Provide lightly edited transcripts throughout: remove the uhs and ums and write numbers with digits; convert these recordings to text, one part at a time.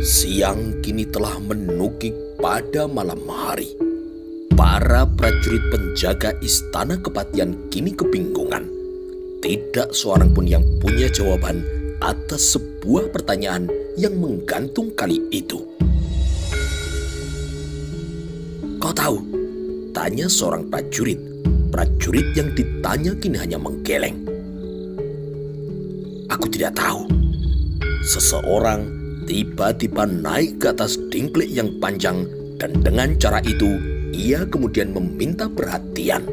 Siang kini telah menukik pada malam hari. Para prajurit penjaga istana kepatihan kini kebingungan. Tidak seorang pun yang punya jawaban atas sebuah pertanyaan yang menggantung kali itu. "Kau tahu?" tanya seorang prajurit. Prajurit yang ditanya kini hanya menggeleng. "Aku tidak tahu." Seseorang tiba-tiba naik ke atas dingklik yang panjang dan dengan cara itu ia kemudian meminta perhatian.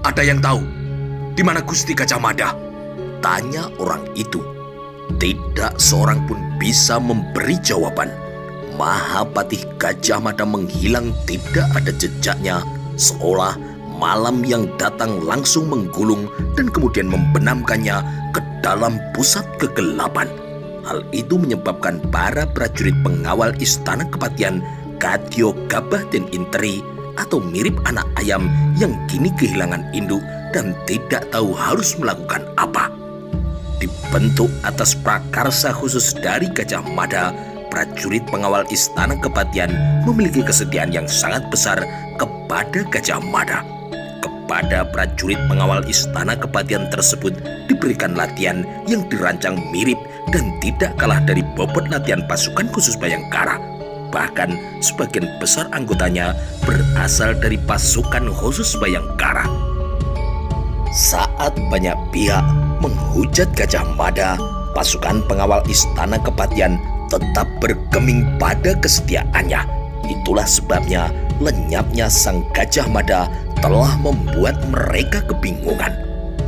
"Ada yang tahu di mana Gusti Gajah Mada?" tanya orang itu. Tidak seorang pun bisa memberi jawaban. Mahapatih Gajah Mada menghilang, tidak ada jejaknya, seolah malam yang datang langsung menggulung dan kemudian membenamkannya ke dalam pusat kegelapan. Hal itu menyebabkan para prajurit pengawal istana kepatihan Kadyo Gabah dan Interi atau mirip anak ayam yang kini kehilangan induk dan tidak tahu harus melakukan apa. Dibentuk atas prakarsa khusus dari Gajah Mada, prajurit pengawal istana kepatihan memiliki kesetiaan yang sangat besar kepada Gajah Mada. Kepada prajurit pengawal istana kepatihan tersebut diberikan latihan yang dirancang mirip dan tidak kalah dari bobot latihan pasukan khusus Bayangkara. Bahkan sebagian besar anggotanya berasal dari pasukan khusus Bayangkara. Saat banyak pihak menghujat Gajah Mada, pasukan pengawal istana kepatihan tetap bergeming pada kesetiaannya. Itulah sebabnya lenyapnya sang Gajah Mada telah membuat mereka kebingungan.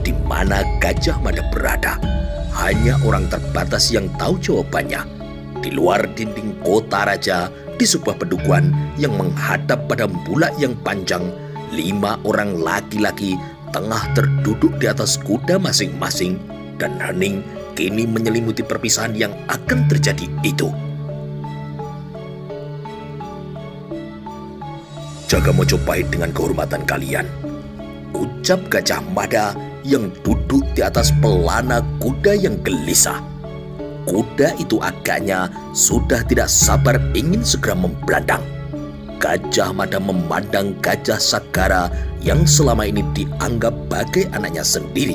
Di mana Gajah Mada berada? Hanya orang terbatas yang tahu jawabannya. Di luar dinding kota raja, di sebuah pedukuhan yang menghadap pada bulak yang panjang, 5 orang laki-laki tengah terduduk di atas kuda masing-masing dan hening kini menyelimuti perpisahan yang akan terjadi itu. "Jaga Mojopahit dengan kehormatan kalian," ucap Gajah Mada yang duduk di atas pelana kuda yang gelisah. Kuda itu agaknya sudah tidak sabar ingin segera membelandang. Gajah Mada memandang Gajah Sagara yang selama ini dianggap bagai anaknya sendiri.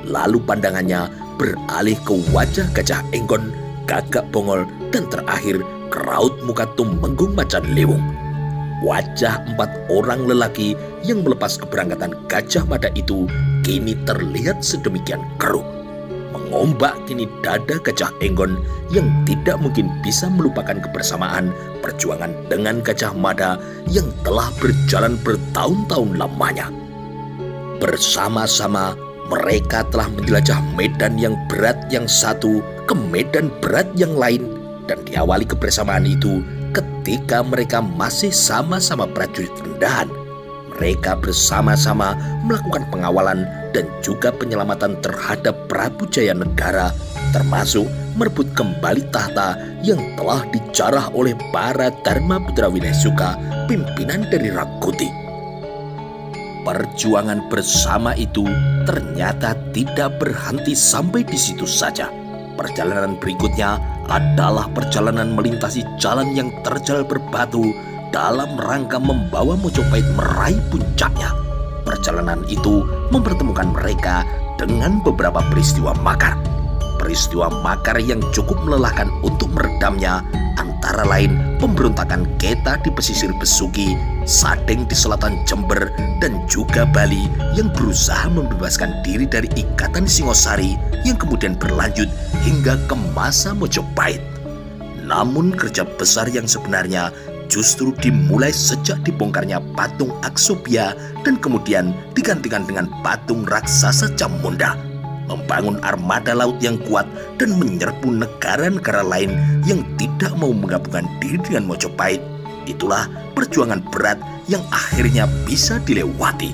Lalu pandangannya beralih ke wajah Gajah Enggon, Gagak Bongol, dan terakhir ke raut muka Tumenggung Macan Lewung. Wajah 4 orang lelaki yang melepas keberangkatan Gajah Mada itu kini terlihat sedemikian keruh. Mengombak kini dada Gajah Enggon yang tidak mungkin bisa melupakan kebersamaan perjuangan dengan Gajah Mada yang telah berjalan bertahun-tahun lamanya. Bersama-sama mereka telah menjelajah medan yang berat yang satu ke medan berat yang lain, dan diawali kebersamaan itu ketika mereka masih sama-sama prajurit rendahan. Mereka bersama-sama melakukan pengawalan dan juga penyelamatan terhadap Prabu Jayanegara, termasuk merebut kembali tahta yang telah dijarah oleh para Dharma Putra Winesuka, pimpinan dari Rakuti. Perjuangan bersama itu ternyata tidak berhenti sampai di situ saja. Perjalanan berikutnya adalah perjalanan melintasi jalan yang terjal berbatu dalam rangka membawa Mojopahit meraih puncaknya. Perjalanan itu mempertemukan mereka dengan beberapa peristiwa makar. Peristiwa makar yang cukup melelahkan untuk meredamnya antara lain pemberontakan Keta di pesisir Besuki, Sadeng di selatan Jember, dan juga Bali yang berusaha membebaskan diri dari ikatan Singosari yang kemudian berlanjut hingga ke masa Mojopahit. Namun kerja besar yang sebenarnya justru dimulai sejak dibongkarnya patung Aksobia dan kemudian digantikan dengan patung raksasa Chamunda. Membangun armada laut yang kuat dan menyerbu negara-negara lain yang tidak mau menggabungkan diri dengan Mojopahit. Itulah perjuangan berat yang akhirnya bisa dilewati.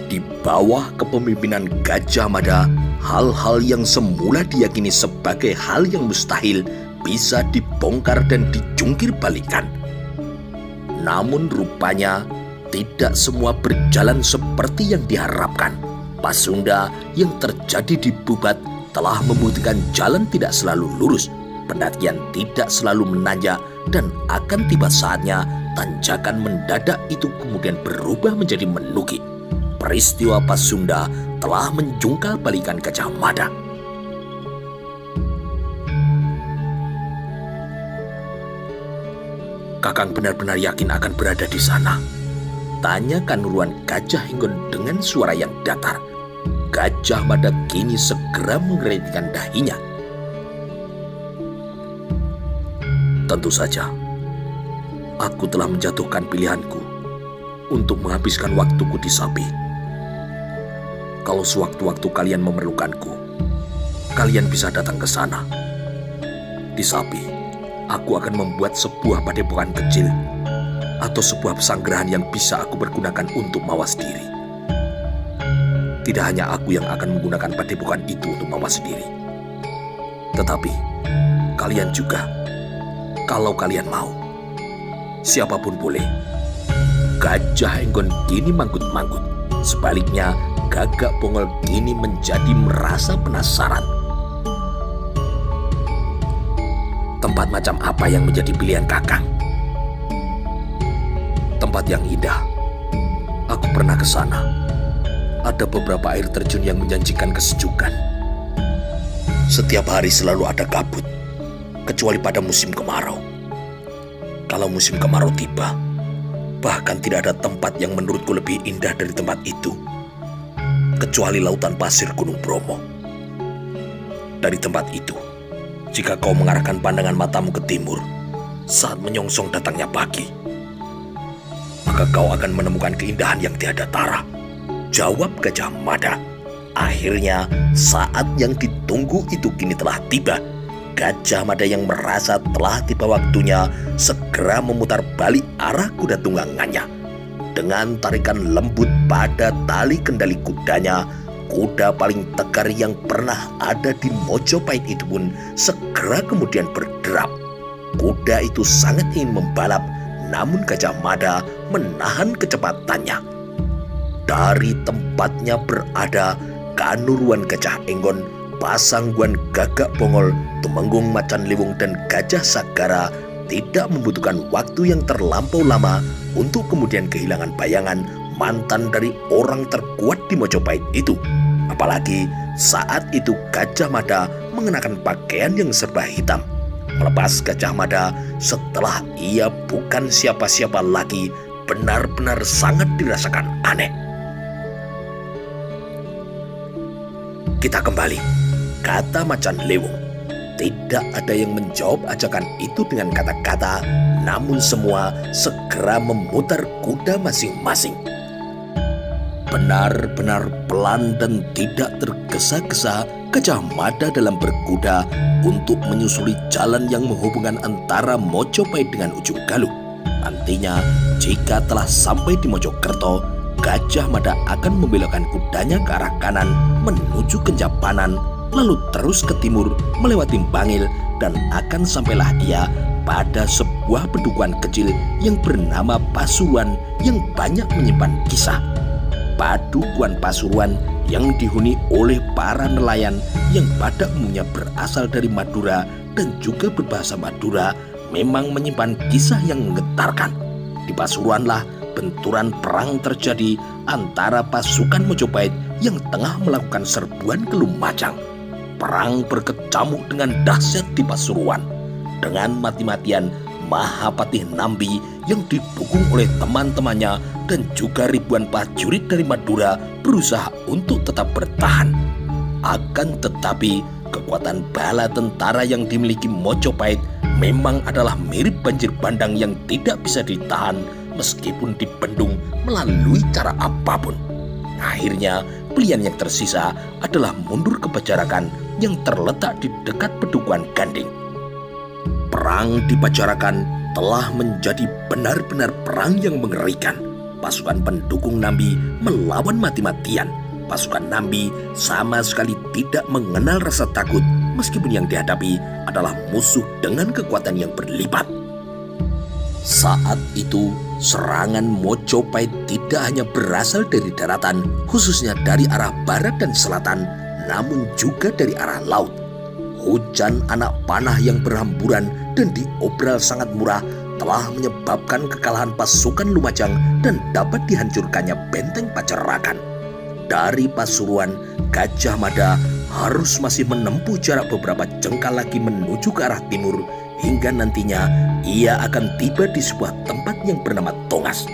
Di bawah kepemimpinan Gajah Mada, hal-hal yang semula diyakini sebagai hal yang mustahil bisa dibongkar dan dijungkir balikan. Namun rupanya tidak semua berjalan seperti yang diharapkan. Pasunda yang terjadi di Bubat telah membuktikan jalan tidak selalu lurus, pendakian tidak selalu menanjak, dan akan tiba saatnya tanjakan mendadak itu kemudian berubah menjadi menukik. Peristiwa Pasunda telah menjungkal balikan Gajah Mada. Kakang benar-benar yakin akan berada di sana? Tanya Kanuruan Gajah Henggon dengan suara yang datar. Gajah Mada kini segera mengeritikan dahinya. Tentu saja, aku telah menjatuhkan pilihanku untuk menghabiskan waktuku di Sapi. Kalau sewaktu-waktu kalian memerlukanku, kalian bisa datang ke sana. Di Sapi, aku akan membuat sebuah padepokan kecil atau sebuah pesanggerahan yang bisa aku pergunakan untuk mawas diri. Tidak hanya aku yang akan menggunakan padepokan itu untuk mawas diri, tetapi kalian juga, kalau kalian mau. Siapapun boleh. Gajah Henggon kini manggut-manggut. Sebaliknya, Gagak Bongol kini menjadi merasa penasaran. Tempat macam apa yang menjadi pilihan Kakang? Tempat yang indah. Aku pernah ke sana. Ada beberapa air terjun yang menjanjikan kesejukan. Setiap hari selalu ada kabut, kecuali pada musim kemarau. Kalau musim kemarau tiba, bahkan tidak ada tempat yang menurutku lebih indah dari tempat itu, kecuali lautan pasir Gunung Bromo. Dari tempat itu, jika kau mengarahkan pandangan matamu ke timur saat menyongsong datangnya pagi, maka kau akan menemukan keindahan yang tiada tara. Jawab Gajah Mada. Akhirnya saat yang ditunggu itu kini telah tiba. Gajah Mada yang merasa telah tiba waktunya segera memutar balik arah kuda tunggangannya. Dengan tarikan lembut pada tali kendali kudanya, kuda paling tegar yang pernah ada di Mojopahit itu pun segera kemudian berderap. Kuda itu sangat ingin membalap, namun Gajah Mada menahan kecepatannya. Dari tempatnya berada, Kanuruan Gajah Henggon, Pasangguan Gagak Bongol, Tumenggung Macan Liwung, dan Gajah Sagara tidak membutuhkan waktu yang terlampau lama untuk kemudian kehilangan bayangan mantan dari orang terkuat di Mojopahit itu. Apalagi saat itu Gajah Mada mengenakan pakaian yang serba hitam. Melepas Gajah Mada setelah ia bukan siapa-siapa lagi, benar-benar sangat dirasakan aneh. Kita kembali, kata Macan Liwung. Tidak ada yang menjawab ajakan itu dengan kata-kata, namun semua segera memutar kuda masing-masing. Benar-benar pelan dan tidak tergesa-gesa, Gajah Mada dalam berkuda untuk menyusuri jalan yang menghubungkan antara Mojopahit dengan Ujung Galuh. Nantinya, jika telah sampai di Mojokerto, Gajah Mada akan membelokkan kudanya ke arah kanan menuju Kenjapanan, lalu terus ke timur melewati Bangil, dan akan sampailah ia pada sebuah pedukuhan kecil yang bernama Pasuruan yang banyak menyimpan kisah. Padukuhan Pasuruan yang dihuni oleh para nelayan yang pada umumnya berasal dari Madura dan juga berbahasa Madura memang menyimpan kisah yang menggetarkan. Di Pasuruanlah benturan perang terjadi antara pasukan Mojopahit yang tengah melakukan serbuan ke Lumajang. Perang berkecamuk dengan dahsyat di Pasuruan. Dengan mati-matian, Mahapatih Nambi yang didukung oleh teman-temannya dan juga ribuan prajurit dari Madura berusaha untuk tetap bertahan. Akan tetapi, kekuatan bala tentara yang dimiliki Mojopahit memang adalah mirip banjir bandang yang tidak bisa ditahan meskipun dibendung melalui cara apapun. Akhirnya, pilihan yang tersisa adalah mundur ke Pajarakan yang terletak di dekat Pedukuhan Ganding. Perang di Pajarakan telah menjadi benar-benar perang yang mengerikan. Pasukan pendukung Nambi melawan mati-matian. Pasukan Nambi sama sekali tidak mengenal rasa takut, meskipun yang dihadapi adalah musuh dengan kekuatan yang berlipat. Saat itu, serangan Mojopahit tidak hanya berasal dari daratan, khususnya dari arah barat dan selatan, namun juga dari arah laut. Hujan anak panah yang berhamburan dan diobral sangat murah telah menyebabkan kekalahan pasukan Lumajang dan dapat dihancurkannya benteng Pacerakan. Dari Pasuruan, Gajah Mada harus masih menempuh jarak beberapa jengkal lagi menuju ke arah timur, hingga nantinya ia akan tiba di sebuah tempat yang bernama Tongas.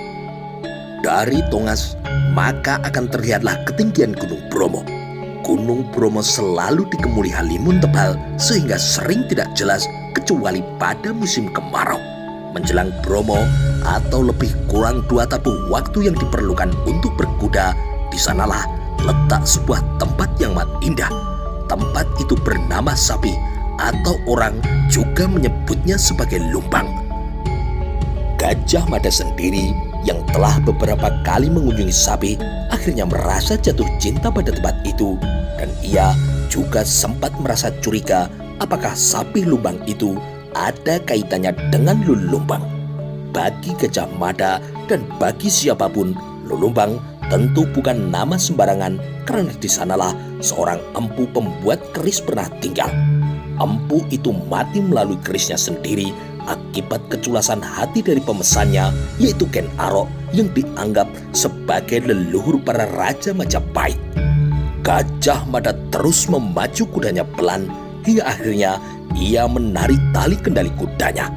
Dari Tongas, maka akan terlihatlah ketinggian Gunung Bromo. Gunung Bromo selalu dikemuli halimun tebal sehingga sering tidak jelas kecuali pada musim kemarau. Menjelang Bromo atau lebih kurang 2 tabuh waktu yang diperlukan untuk berkuda, di sanalah letak sebuah tempat yang amat indah. Tempat itu bernama Sapi, atau orang juga menyebutnya sebagai Lumbang. Gajah Mada sendiri yang telah beberapa kali mengunjungi Sapi akhirnya merasa jatuh cinta pada tempat itu, dan ia juga sempat merasa curiga apakah Sapi Lumbang itu ada kaitannya dengan Lulumbang. Bagi Gajah Mada dan bagi siapapun, Lulumbang tentu bukan nama sembarangan, karena di sanalah seorang empu pembuat keris pernah tinggal. Empu itu mati melalui kerisnya sendiri akibat keculasan hati dari pemesannya, yaitu Ken Arok yang dianggap sebagai leluhur para raja Majapahit. Gajah Mada terus memacu kudanya pelan hingga akhirnya ia menarik tali kendali kudanya.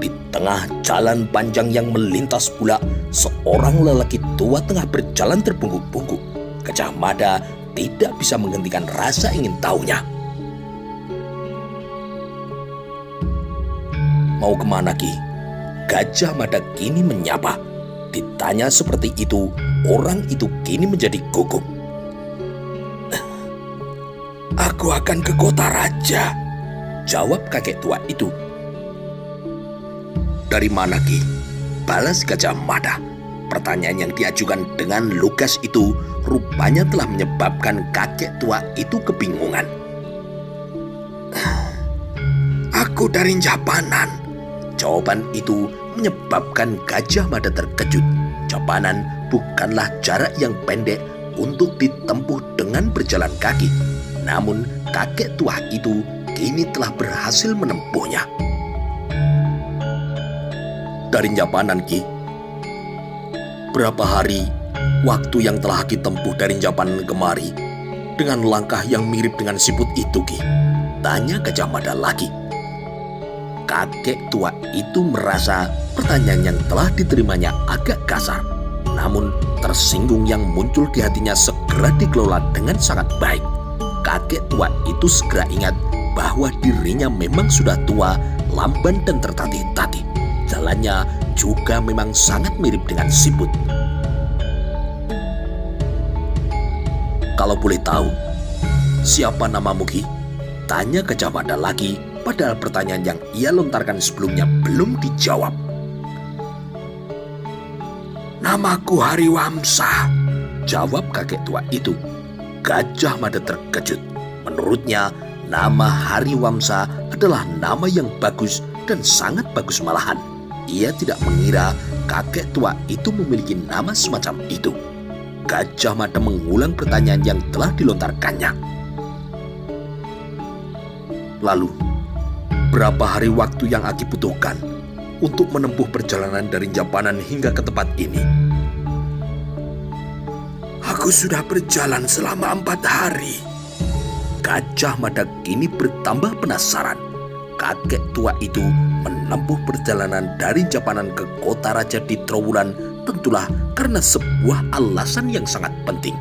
Di tengah jalan panjang yang melintas pula, seorang lelaki tua tengah berjalan terbungkuk-bungkuk. Gajah Mada tidak bisa menghentikan rasa ingin tahunya. "Mau kemana, Ki?" Gajah Mada kini menyapa. Ditanya seperti itu, orang itu kini menjadi gugup. "Aku akan ke kota raja," jawab kakek tua itu. "Dari mana, Ki?" balas Gajah Mada. Pertanyaan yang diajukan dengan lugas itu rupanya telah menyebabkan kakek tua itu kebingungan. "Aku dari Japanan." Jawaban itu menyebabkan Gajah Mada terkejut. Japanan bukanlah jarak yang pendek untuk ditempuh dengan berjalan kaki. Namun kakek tua itu kini telah berhasil menempuhnya. "Dari Japanan, Ki." "Berapa hari waktu yang telah Ki tempuh dari Japanan kemari dengan langkah yang mirip dengan siput itu, Ki?" tanya Gajah Mada lagi. Kakek tua itu merasa pertanyaan yang telah diterimanya agak kasar, namun tersinggung yang muncul di hatinya segera dikelola dengan sangat baik. Kakek tua itu segera ingat bahwa dirinya memang sudah tua, lamban dan tertatih-tatih. Jalannya juga memang sangat mirip dengan siput. "Kalau boleh tahu, siapa namamu, Ki?" tanya Gajah Mada lagi, padahal pertanyaan yang ia lontarkan sebelumnya belum dijawab. "Namaku Hariwamsa," jawab kakek tua itu. Gajah Mada terkejut. Menurutnya, nama Hariwamsa adalah nama yang bagus dan sangat bagus malahan. Ia tidak mengira kakek tua itu memiliki nama semacam itu. Gajah Mada mengulang pertanyaan yang telah dilontarkannya. "Lalu, berapa hari waktu yang Aki butuhkan untuk menempuh perjalanan dari Japanan hingga ke tempat ini?" "Aku sudah berjalan selama 4 hari. Gajah Mada kini bertambah penasaran. Kakek tua itu menempuh perjalanan dari Japanan ke kota raja di Trowulan tentulah karena sebuah alasan yang sangat penting.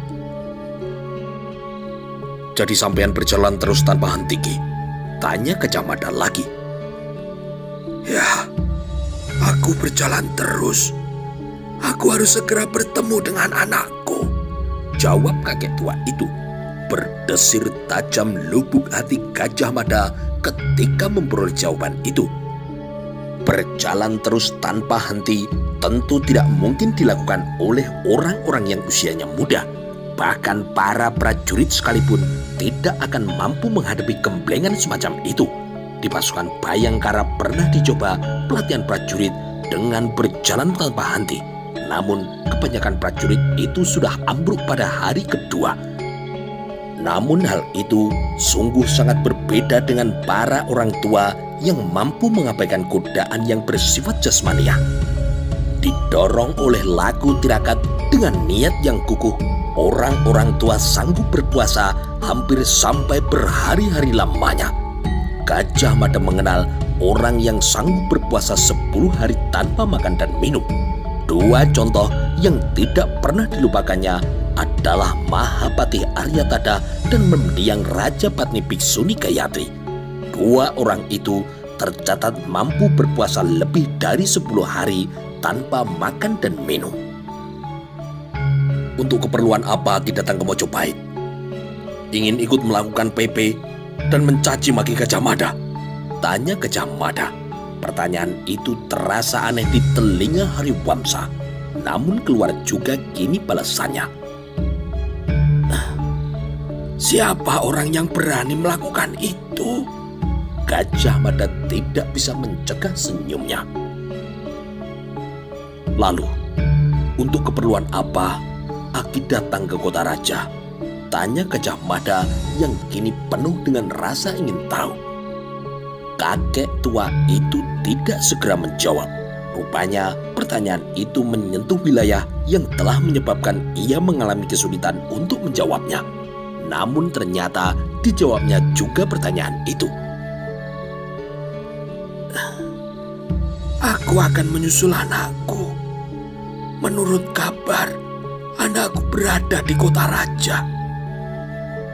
"Jadi sampean berjalan terus tanpa henti, Ki?" tanya Gajah Mada lagi. "Ya, aku berjalan terus. Aku harus segera bertemu dengan anakku," jawab kakek tua itu. Berdesir tajam lubuk hati Gajah Mada ketika memperoleh jawaban itu. Berjalan terus tanpa henti tentu tidak mungkin dilakukan oleh orang-orang yang usianya muda. Bahkan para prajurit sekalipun tidak akan mampu menghadapi gemblengan semacam itu. Di pasukan Bhayangkara pernah dicoba pelatihan prajurit dengan berjalan tanpa henti. Namun kebanyakan prajurit itu sudah ambruk pada hari kedua. Namun hal itu sungguh sangat berbeda dengan para orang tua yang mampu mengabaikan godaan yang bersifat jasmaniah. Didorong oleh laku tirakat dengan niat yang kukuh, orang-orang tua sanggup berpuasa hampir sampai berhari-hari lamanya. Gajah Mada mengenal orang yang sanggup berpuasa 10 hari tanpa makan dan minum. Dua contoh yang tidak pernah dilupakannya adalah Mahapati Aryatada dan mendiang Raja Patni Biksuni Gayatri. Dua orang itu tercatat mampu berpuasa lebih dari 10 hari tanpa makan dan minum. Untuk keperluan apa Ki datang ke Mojopahit? Ingin ikut melakukan PP dan mencaci maki Gajah Mada? Tanya Gajah Mada. Pertanyaan itu terasa aneh di telinga Hariwamsa. Namun keluar juga kini balasannya. Siapa orang yang berani melakukan itu? Gajah Mada tidak bisa mencegah senyumnya. Lalu, untuk keperluan apa Aki datang ke kota raja? Tanya Gajah Mada yang kini penuh dengan rasa ingin tahu. Kakek tua itu tidak segera menjawab. Rupanya pertanyaan itu menyentuh wilayah yang telah menyebabkan ia mengalami kesulitan untuk menjawabnya. Namun ternyata dijawabnya juga pertanyaan itu. Aku akan menyusul anakku. Menurut kabar, anakku berada di kota raja.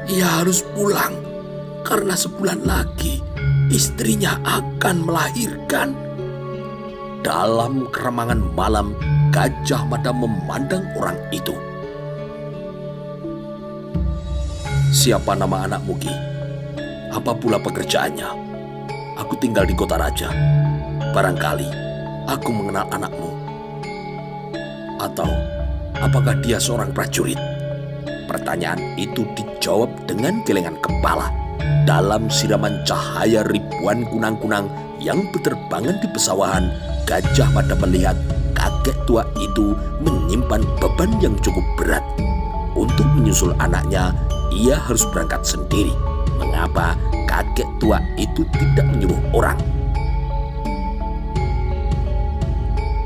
Ia harus pulang karena sebulan lagi istrinya akan melahirkan. Dalam keremangan malam, Gajah Mada memandang orang itu. Siapa nama anakmu, Ki? Apa pula pekerjaannya? Aku tinggal di kota raja. Barangkali aku mengenal anakmu. Atau apakah dia seorang prajurit? Pertanyaan itu dijawab dengan gelengan kepala. Dalam siraman cahaya ribuan kunang-kunang yang berterbangan di pesawahan, Gajah Mada melihat kakek tua itu menyimpan beban yang cukup berat. Untuk menyusul anaknya, ia harus berangkat sendiri. Mengapa kakek tua itu tidak menyuruh orang?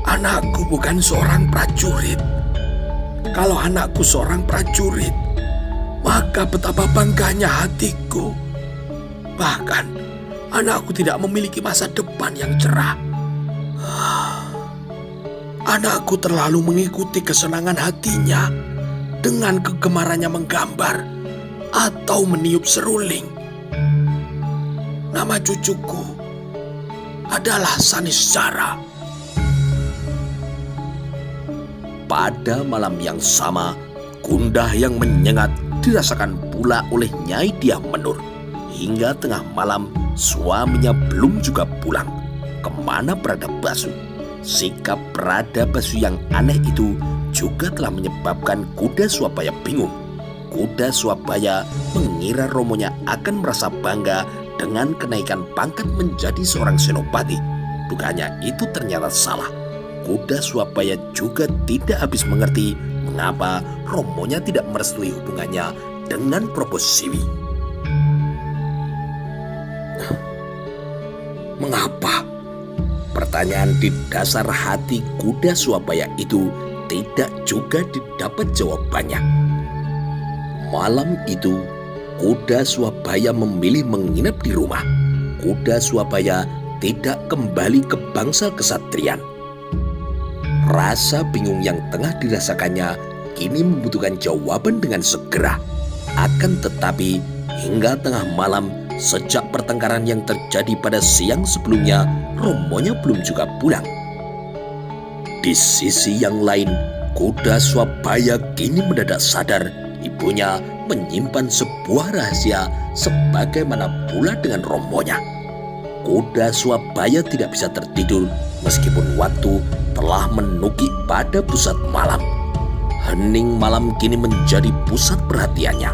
Anakku bukan seorang prajurit. Kalau anakku seorang prajurit, maka betapa bangganya hatiku. Bahkan, anakku tidak memiliki masa depan yang cerah. Anakku terlalu mengikuti kesenangan hatinya dengan kegemarannya menggambar atau meniup seruling. Nama cucuku adalah Sanisara. Pada malam yang sama, gundah yang menyengat dirasakan pula oleh Nyai Diah Menur. Hingga tengah malam, suaminya belum juga pulang. Kemana berada Basu? Sikap Prada Basu yang aneh itu juga telah menyebabkan Kuda Swabaya bingung. Kuda Swabaya mengira romonya akan merasa bangga dengan kenaikan pangkat menjadi seorang senopati. Dukanya itu ternyata salah. Kuda Swabaya juga tidak habis mengerti mengapa romonya tidak merestui hubungannya dengan Probosciwi. Mengapa? Pertanyaan di dasar hati Kuda Swabaya itu tidak juga didapat jawabannya. Malam itu, Kuda Swabaya memilih menginap di rumah. Kuda Swabaya tidak kembali ke bangsal kesatrian. Rasa bingung yang tengah dirasakannya kini membutuhkan jawaban dengan segera. Akan tetapi, hingga tengah malam, sejak pertengkaran yang terjadi pada siang sebelumnya, romonya belum juga pulang. Di sisi yang lain, Kuda Swabaya kini mendadak sadar ibunya menyimpan sebuah rahasia sebagaimana pula dengan romonya. Kuda Swabaya tidak bisa tertidur meskipun waktu telah menukik pada pusat malam. Hening malam kini menjadi pusat perhatiannya.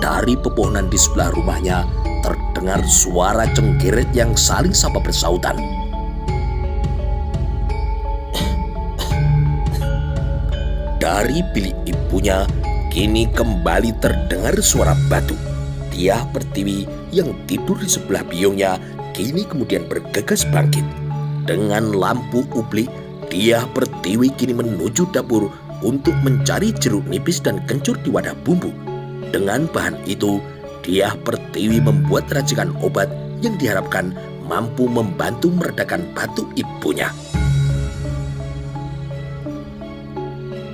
Dari pepohonan di sebelah rumahnya terdengar suara cengkeret yang saling sapa bersautan. Dari bilik ibunya kini kembali terdengar suara batu. Tiah Pertiwi yang tidur di sebelah biungnya kini kemudian bergegas bangkit. Dengan lampu ublik, Tiah Pertiwi kini menuju dapur untuk mencari jeruk nipis dan kencur di wadah bumbu. Dengan bahan itu, Tiah Pertiwi membuat racikan obat yang diharapkan mampu membantu meredakan batuk ibunya.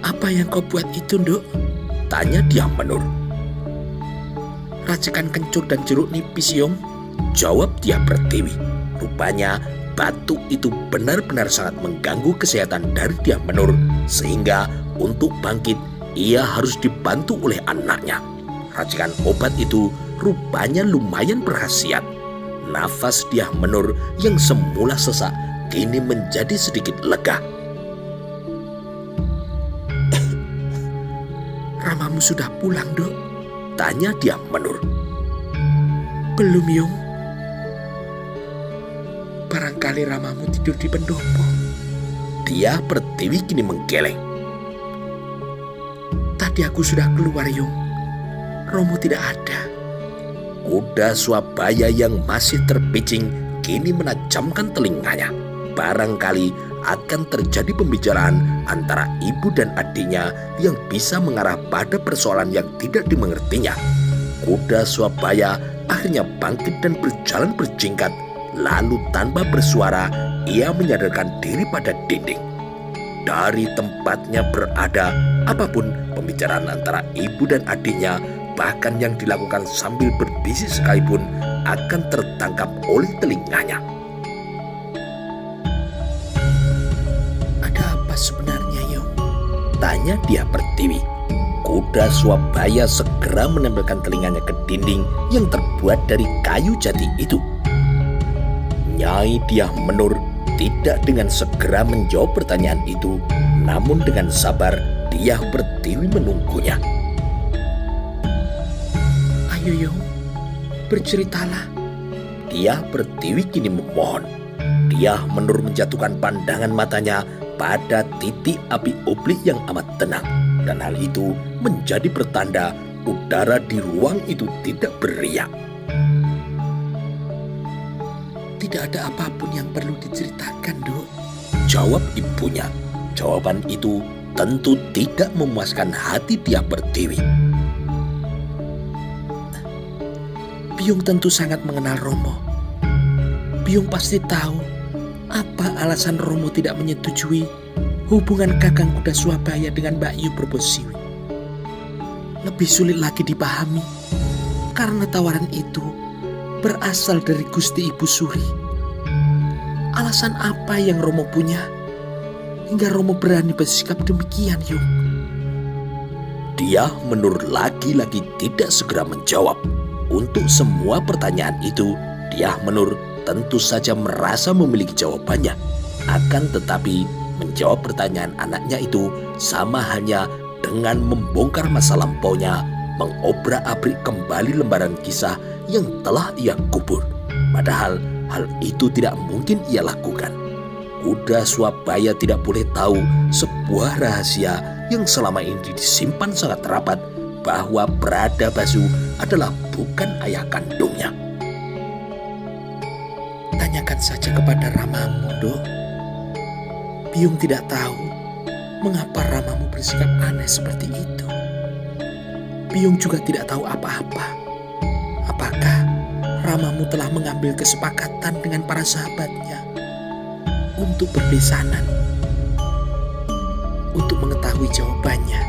"Apa yang kau buat itu, Nduk?" tanya Tiah Menur. "Racikan kencur dan jeruk nipis, Yong," jawab Tiah Pertiwi. Rupanya batuk itu benar-benar sangat mengganggu kesehatan dari Tiah Menur, sehingga untuk bangkit ia harus dibantu oleh anaknya. Racikan obat itu rupanya lumayan berkhasiat. Nafas Tiah Menur yang semula sesak kini menjadi sedikit lega. "Ramamu sudah pulang, Dok?" tanya Tiah Menur. "Belum, Yong. Barangkali Ramamu tidur di pendopo." Tiah Pertiwi kini menggeleng. "Tadi aku sudah keluar, Yong. Romo tidak ada." Kuda Swabaya yang masih terpicing kini menajamkan telinganya. Barangkali akan terjadi pembicaraan antara ibu dan adiknya yang bisa mengarah pada persoalan yang tidak dimengertinya. Kuda Swabaya akhirnya bangkit dan berjalan berjingkat. Lalu tanpa bersuara ia menyadarkan diri pada dinding. Dari tempatnya berada, apapun pembicaraan antara ibu dan adiknya, bahkan yang dilakukan sambil berbisik sekalipun, akan tertangkap oleh telinganya. "Ada apa sebenarnya, Yong?" tanya Tiah Pertiwi. Kuda Swabaya segera menempelkan telinganya ke dinding yang terbuat dari kayu jati itu. Nyai Tiah Menur tidak dengan segera menjawab pertanyaan itu, namun dengan sabar Tiah Pertiwi menunggunya. "Ayo, Yong, berceritalah." Tiah Pertiwi kini memohon. Tiah Menur menjatuhkan pandangan matanya pada titik api oblik yang amat tenang, dan hal itu menjadi pertanda udara di ruang itu tidak beriak. "Tidak ada apapun yang perlu diceritakan, Dok," jawab ibunya. Jawaban itu tentu tidak memuaskan hati Tiah Pertiwi. "Biung tentu sangat mengenal Romo. Biung pasti tahu apa alasan Romo tidak menyetujui hubungan Kakang Kuda Swabaya dengan Mbak Yu Berbosiwi. Lebih sulit lagi dipahami karena tawaran itu berasal dari Gusti Ibu Suri. Alasan apa yang Romo punya hingga Romo berani bersikap demikian, Yung?" Tiah Menur lagi-lagi tidak segera menjawab. Untuk semua pertanyaan itu, Tiah Menur tentu saja merasa memiliki jawabannya. Akan tetapi menjawab pertanyaan anaknya itu sama hanya dengan membongkar masa lampaunya, mengobrak-abrik kembali lembaran kisah yang telah ia kubur. Padahal hal itu tidak mungkin ia lakukan. Kuda Swabaya tidak boleh tahu sebuah rahasia yang selama ini disimpan sangat rapat, bahwa Bradabasu adalah bukan ayah kandungnya. "Tanyakan saja kepada Ramamu, Dok. Biung tidak tahu mengapa Ramamu bersikap aneh seperti itu. Biung juga tidak tahu apa-apa. Apakah Ramamu telah mengambil kesepakatan dengan para sahabatnya untuk berbesanan? Untuk mengetahui jawabannya,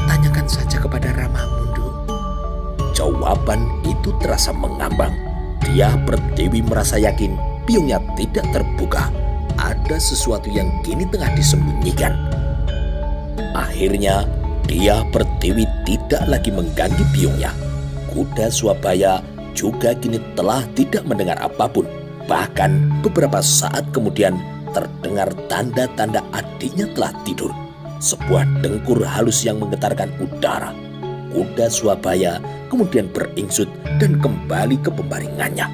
tanyakan saja kepada Ramamu, Dok." Jawaban itu terasa mengambang. Tiah Pertiwi merasa yakin biungnya tidak terbuka. Ada sesuatu yang kini tengah disembunyikan. Akhirnya Tiah Pertiwi tidak lagi mengganggu biungnya. Kuda Swabaya juga kini telah tidak mendengar apapun. Bahkan beberapa saat kemudian terdengar tanda-tanda adiknya telah tidur. sebuah dengkur halus yang menggetarkan udara. Kuda Swabaya kemudian beringsut dan kembali ke pembaringannya.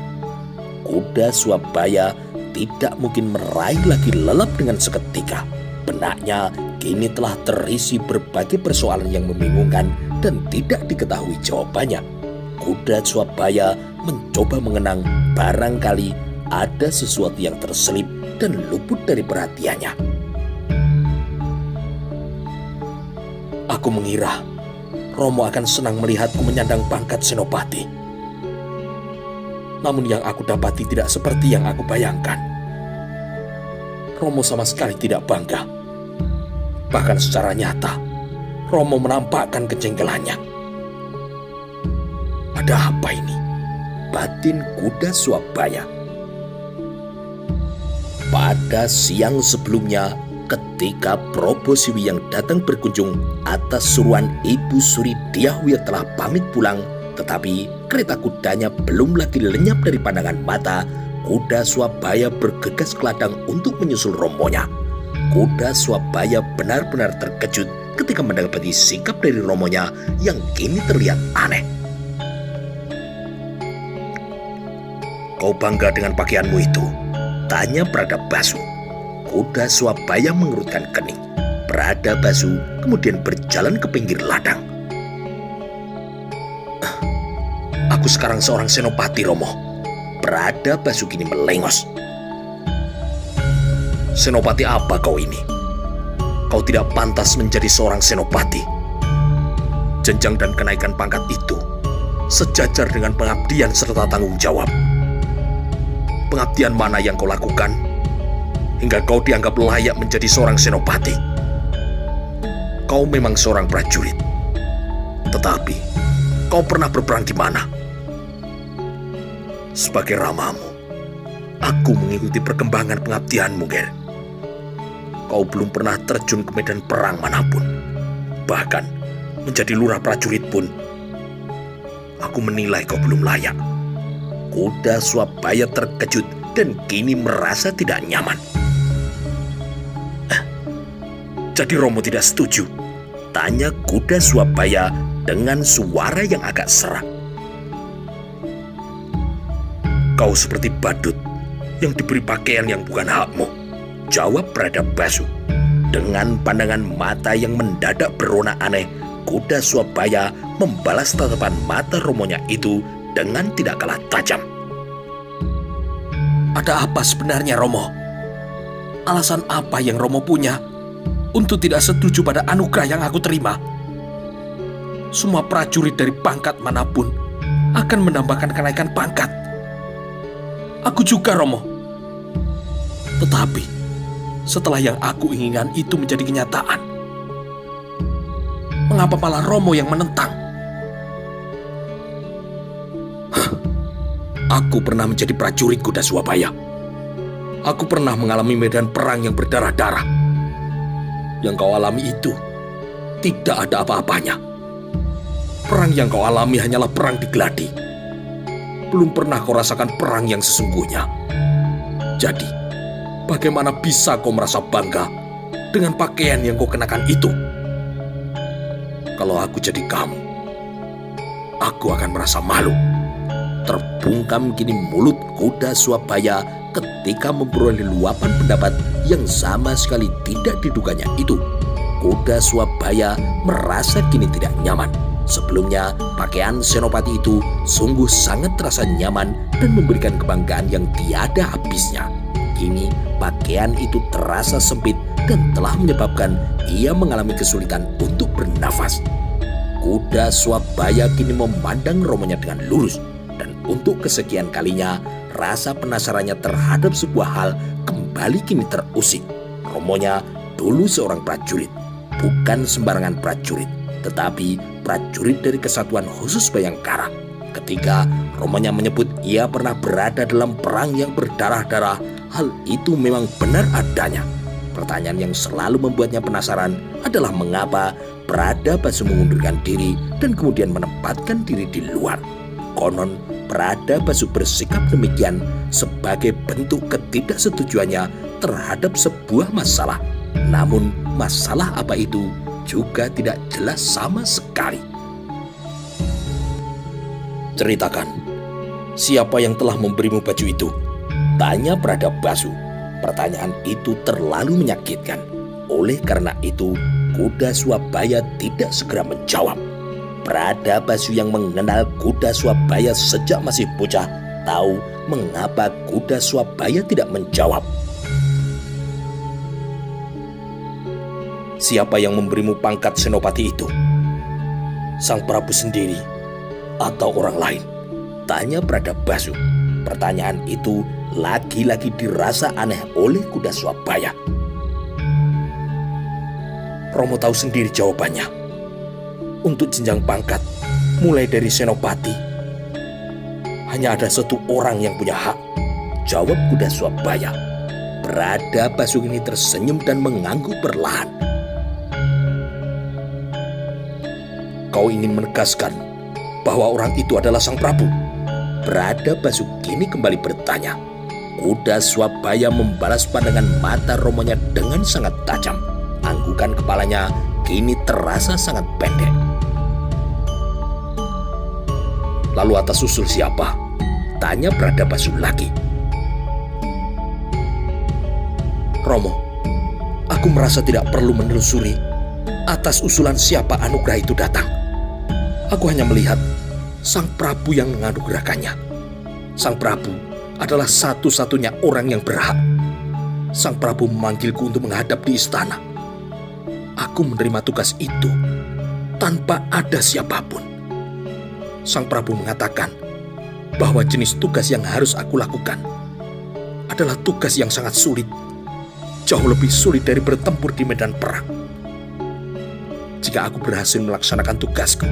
Kuda Swabaya tidak mungkin meraih lagi lelap dengan seketika. Benaknya kini telah terisi berbagai persoalan yang membingungkan dan tidak diketahui jawabannya. Kuda Swabaya mencoba mengenang, barangkali ada sesuatu yang terselip dan luput dari perhatiannya. Aku mengira Romo akan senang melihatku menyandang pangkat senopati. Namun yang aku dapati tidak seperti yang aku bayangkan. Romo sama sekali tidak bangga. Bahkan secara nyata, Romo menampakkan kejengkelannya. Ada apa ini? Batin Kuda Swabaya. Pada siang sebelumnya, ketika Prabu Siwi yang datang berkunjung atas suruhan Ibu Suri Dyahwira telah pamit pulang, tetapi kereta kudanya belum lagi lenyap dari pandangan mata, Kuda Swabaya bergegas ke ladang untuk menyusul romonya. Kuda Swabaya benar-benar terkejut ketika mendapati sikap dari romonya yang kini terlihat aneh. "Kau bangga dengan pakaianmu itu?" tanya Pradabasu. Kuda Swabaya mengerutkan kening. Pradabasu kemudian berjalan ke pinggir ladang. "Aku sekarang seorang senopati, Romo." Pradabasu kini melengos. "Senopati apa kau ini? Kau tidak pantas menjadi seorang senopati. Jenjang dan kenaikan pangkat itu sejajar dengan pengabdian serta tanggung jawab. Pengabdian mana yang kau lakukan hingga kau dianggap layak menjadi seorang senopati? Kau memang seorang prajurit, tetapi kau pernah berperang di mana? Sebagai ramamu, aku mengikuti perkembangan pengabdianmu, Ger. Kau belum pernah terjun ke medan perang manapun. Bahkan menjadi lurah prajurit pun, aku menilai kau belum layak." Kuda Swabaya terkejut dan kini merasa tidak nyaman. "Jadi Romo tidak setuju?" tanya Kuda Swabaya dengan suara yang agak serak. "Kau seperti badut yang diberi pakaian yang bukan hakmu," jawab Pradabasu. Dengan pandangan mata yang mendadak berwarna aneh, Kuda Swabaya membalas tatapan mata romonya itu dengan tidak kalah tajam. "Ada apa sebenarnya, Romo? Alasan apa yang Romo punya untuk tidak setuju pada anugerah yang aku terima? Semua prajurit dari pangkat manapun akan mendambakan kenaikan pangkat. Aku juga, Romo. Tetapi setelah yang aku inginkan itu menjadi kenyataan, mengapa malah Romo yang menentang?" "Aku pernah menjadi prajurit, Kuda Swabaya. Aku pernah mengalami medan perang yang berdarah-darah. Yang kau alami itu tidak ada apa-apanya. Perang yang kau alami hanyalah perang di gladi. Belum pernah kau rasakan perang yang sesungguhnya. Jadi, bagaimana bisa kau merasa bangga dengan pakaian yang kau kenakan itu? Kalau aku jadi kamu, aku akan merasa malu." Terbungkam kini mulut Kuda Swabaya ketika memperoleh luapan pendapat yang sama sekali tidak diduganya itu. Kuda Swabaya merasa kini tidak nyaman. Sebelumnya, pakaian senopati itu sungguh sangat terasa nyaman dan memberikan kebanggaan yang tiada habisnya. Kini, pakaian itu terasa sempit dan telah menyebabkan ia mengalami kesulitan untuk bernafas. Kuda Swabaya kini memandang romonya dengan lurus. Dan untuk kesekian kalinya, rasa penasarannya terhadap sebuah hal kembali kini terusik. Romonya dulu seorang prajurit, bukan sembarangan prajurit, tetapi prajurit dari Kesatuan Khusus Bayangkara. Ketika romonya menyebut ia pernah berada dalam perang yang berdarah-darah, hal itu memang benar adanya. Pertanyaan yang selalu membuatnya penasaran adalah mengapa Pradabasu mengundurkan diri dan kemudian menempatkan diri di luar. Konon Pradabasu bersikap demikian sebagai bentuk ketidaksetujuannya terhadap sebuah masalah. Namun masalah apa itu juga tidak jelas sama sekali. "Ceritakan, siapa yang telah memberimu baju itu?" tanya Bradabasu. Pertanyaan itu terlalu menyakitkan. Oleh karena itu, kuda Swabaya tidak segera menjawab. Bradabasu yang mengenal kuda Swabaya sejak masih bocah tahu mengapa kuda Swabaya tidak menjawab. "Siapa yang memberimu pangkat senopati itu? Sang Prabu sendiri atau orang lain?" tanya Bradabasu. Pertanyaan itu lagi-lagi dirasa aneh oleh kuda Swabaya. "Romo tahu sendiri jawabannya. Untuk jenjang pangkat, mulai dari senopati, hanya ada satu orang yang punya hak," jawab kuda Swabaya. Bradabasu ini tersenyum dan mengangguk perlahan. "Kau ingin menegaskan bahwa orang itu adalah Sang Prabu?" Bradabasu kini kembali bertanya. Kuda Swabaya membalas pandangan mata romonya dengan sangat tajam. Anggukan kepalanya kini terasa sangat pendek. "Lalu atas usul siapa?" tanya Bradabasu lagi. "Romo, aku merasa tidak perlu menelusuri atas usulan siapa anugerah itu datang. Aku hanya melihat Sang Prabu yang menganugerahkannya. Sang Prabu adalah satu-satunya orang yang berhak. Sang Prabu memanggilku untuk menghadap di istana. Aku menerima tugas itu tanpa ada siapapun. Sang Prabu mengatakan bahwa jenis tugas yang harus aku lakukan adalah tugas yang sangat sulit, jauh lebih sulit dari bertempur di medan perang. Jika aku berhasil melaksanakan tugasku,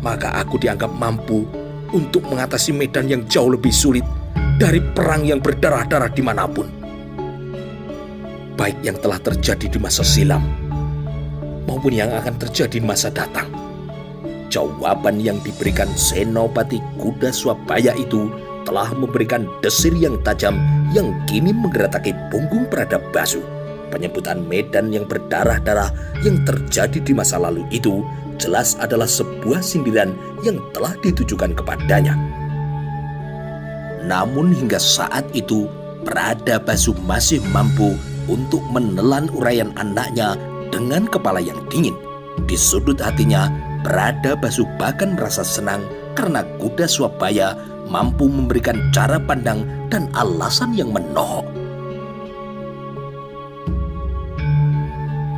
maka aku dianggap mampu untuk mengatasi medan yang jauh lebih sulit dari perang yang berdarah-darah dimanapun. Baik yang telah terjadi di masa silam, maupun yang akan terjadi di masa datang." Jawaban yang diberikan senopati kuda Swabaya itu telah memberikan desir yang tajam yang kini menggerataki punggung Bradabasu. Penyebutan medan yang berdarah-darah yang terjadi di masa lalu itu jelas adalah sebuah sindiran yang telah ditujukan kepadanya. Namun hingga saat itu, Bradabasu masih mampu untuk menelan uraian anaknya dengan kepala yang dingin. Di sudut hatinya, Bradabasu bahkan merasa senang karena kuda Swabaya mampu memberikan cara pandang dan alasan yang menohok.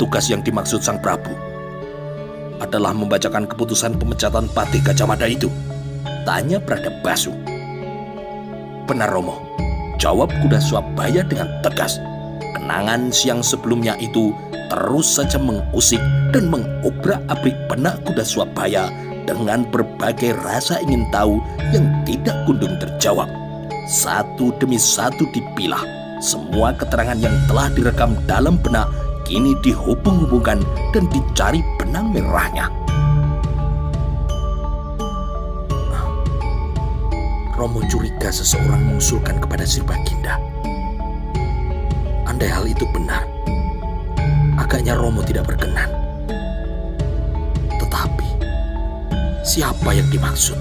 "Tugas yang dimaksud Sang Prabu adalah membacakan keputusan pemecatan Patih Gajah Mada itu?" tanya Bradabasu. "Benar, Romo," jawab kuda Swabaya dengan tegas. Kenangan siang sebelumnya itu terus saja mengusik dan mengobrak-abrik benak kuda Swabaya dengan berbagai rasa ingin tahu yang tidak kunjung terjawab. Satu demi satu dipilah. Semua keterangan yang telah direkam dalam benak kini dihubung-hubungkan dan dicari benang merahnya. Romo curiga seseorang mengusulkan kepada Sri Baginda. Andai hal itu benar, agaknya Romo tidak berkenan. Tetapi, siapa yang dimaksud?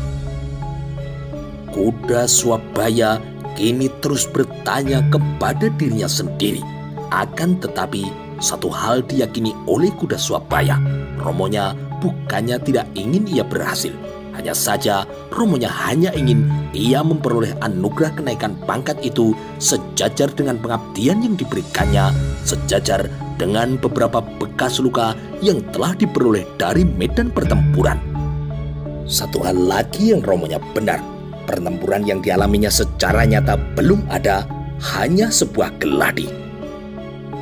Kuda Swabaya kini terus bertanya kepada dirinya sendiri. Akan tetapi, satu hal diyakini oleh kuda Swabaya. Romonya bukannya tidak ingin ia berhasil. Hanya saja Romonya hanya ingin ia memperoleh anugerah kenaikan pangkat itu sejajar dengan pengabdian yang diberikannya, sejajar dengan beberapa bekas luka yang telah diperoleh dari medan pertempuran. Satu hal lagi yang Romonya benar, pertempuran yang dialaminya secara nyata belum ada, hanya sebuah geladi.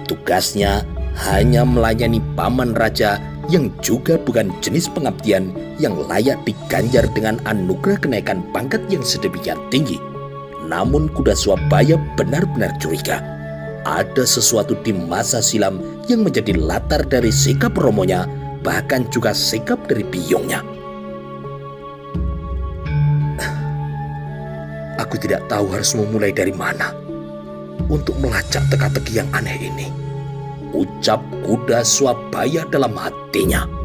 Tugasnya hanya melayani paman raja yang juga bukan jenis pengabdian yang layak diganjar dengan anugerah kenaikan pangkat yang sedemikian tinggi. Namun kuda Swabaya benar-benar curiga. Ada sesuatu di masa silam yang menjadi latar dari sikap Romonya, bahkan juga sikap dari biyongnya. Aku tidak tahu harus memulai dari mana untuk melacak teka-teki yang aneh ini. ucap kuda Swabaya dalam hatinya.